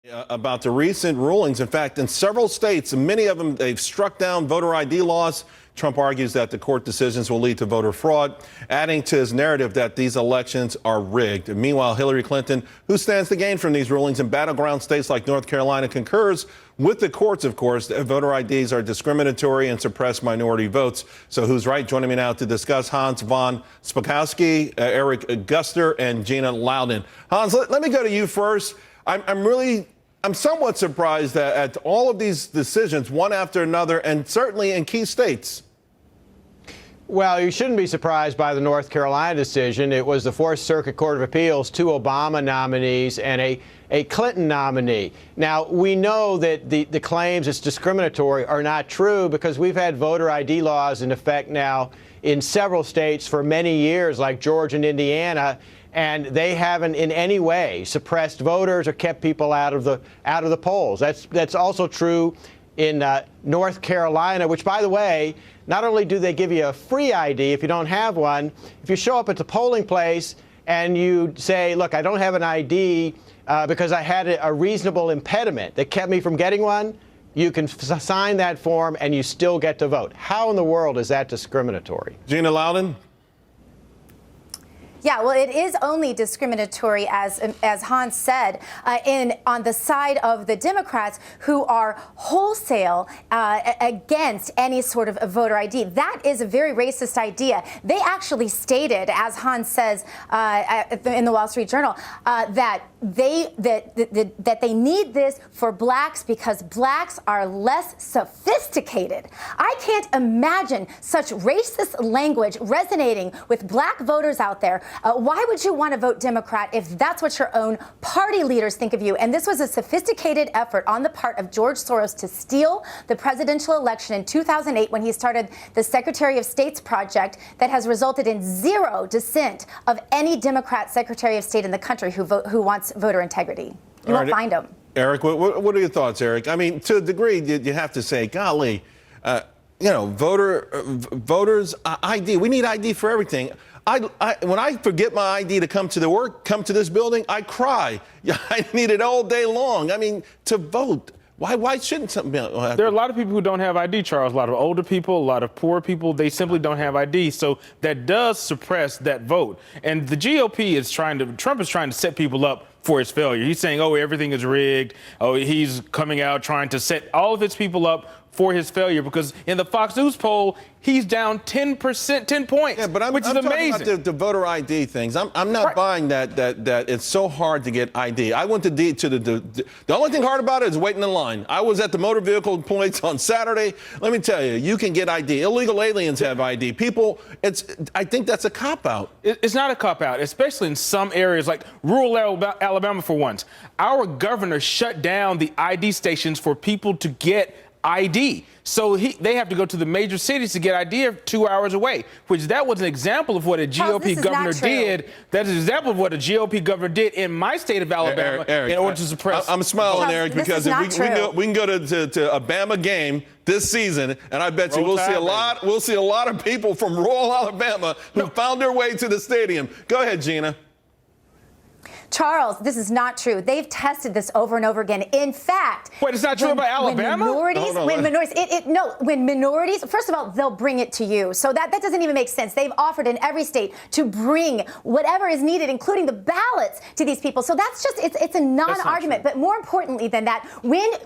About the recent rulings. In fact, in several states, many of them, they've struck down voter ID laws. Trump argues that the court decisions will lead to voter fraud, adding to his narrative that these elections are rigged. Meanwhile, Hillary Clinton, who stands to gain from these rulings in battleground states like North Carolina, concurs with the courts, of course, that voter IDs are discriminatory and suppress minority votes. So who's right? Joining me now to discuss, Hans von Spakovsky, EricGuster, and Gina Loudon. Hans, let me go to you first. I'm somewhat surprised at all of these decisions, one after another, and certainly in key states. Well, you shouldn't be surprised by the North Carolina decision. It was the Fourth Circuit Court of Appeals, 2 Obama nominees and a Clinton nominee. Now, we know that the claims it's discriminatory are not true because we've had voter ID laws in effect now in several states for many years, like Georgia and Indiana, and they haven't in any way suppressed voters or kept people out of the polls. That's also true in North Carolina, which, by the way, not only do they give you a free ID if you don't have one, if you show up at the polling place and you say, look, I don't have an ID because I had a reasonable impediment that kept me from getting one, you can sign that form and you still get to vote. How in the world is that discriminatory? Gina Loudon? Yeah, well, it is only discriminatory, as Hans said, on the side of the Democrats who are wholesale against any sort of a voter ID. That is a very racist idea. They actually stated, as Hans says in the Wall Street Journal, that they need this for blacks because blacks are less sophisticated. I can't imagine such racist language resonating with black voters out there. Why would you want to vote Democrat if that's what your own party leaders think of you? And this was a sophisticated effort on the part of George Soros to steal the presidential election in 2008 when he started the Secretary of State's project that has resulted in 0 dissent of any Democrat Secretary of State in the country who wants voter integrity. You won't find them. Eric, what are your thoughts, Eric? I mean, to a degree, you have to say, golly, voters ID. We need ID for everything. When I forget my ID to come to this building, I cry. I need it all day long. I mean, to vote. Why shouldn't something be? There are a lot of people who don't have ID, Charles. A lot of older people, a lot of poor people, they simply don't have ID. So that does suppress that vote. And the GOP Trump is trying to set people up for his failure. He's saying, oh, everything is rigged. Oh, he's coming out trying to set all of his people up for his failure, because in the Fox News poll, he's down 10 points, yeah, but which is amazing. Amazing. About the voter ID things. I'm not buying that it's so hard to get ID. I went the only thing hard about it is waiting in line. I was at the motor vehicle points on Saturday. Let me tell you, you can get ID. Illegal aliens have ID. I think that's a cop-out. It's not a cop-out, especially in some areas like rural Alabama, for once. Our governor shut down the ID stations for people to get ID. So they have to go to the major cities to get ID 2 hours away, which that was an example of what a GOP governor did. That is an example of what a GOP governor did in my state of Alabama in order to suppress. I'm smiling, Charles, Eric, because if we can go to a Bama game this season, and I bet you we'll see a lot of people from rural Alabama who found their way to the stadium. Go ahead, Gina. Charles, this is not true. They've tested this over and over again. In fact, wait, it's not true about Alabama? When minorities, first of all, they'll bring it to you. So that doesn't even make sense. They've offered in every state to bring whatever is needed, including the ballots, to these people. So that's just, it's a non-argument. But more importantly than that,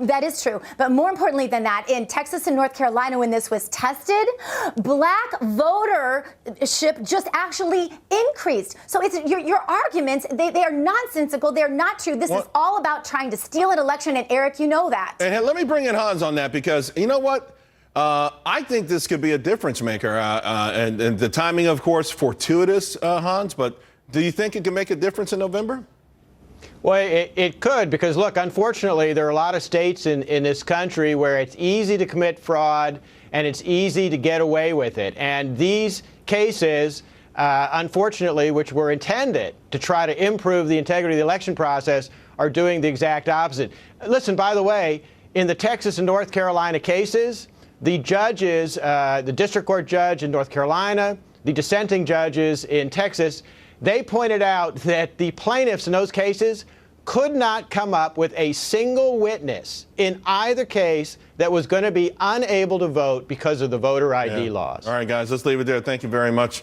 that is true, but more importantly than that, in Texas and North Carolina, when this was tested, black votership just actually increased. So it's your arguments, they are nonsensical. They're not true. This is all about trying to steal an election, and Eric, you know that. And let me bring in Hans on that, because you know what? I think this could be a difference maker. And the timing, of course, fortuitous, Hans, but do you think it can make a difference in November? Well, it could, because, look, unfortunately, there are a lot of states in this country where it's easy to commit fraud and it's easy to get away with it. And these cases, unfortunately, which were intended to try to improve the integrity of the election process, are doing the exact opposite. Listen, by the way, in the Texas and North Carolina cases, the judges, the district court judge in North Carolina, the dissenting judges in Texas, they pointed out that the plaintiffs in those cases could not come up with a single witness in either case that was going to be unable to vote because of the voter ID laws. All right, guys, let's leave it there. Thank you very much.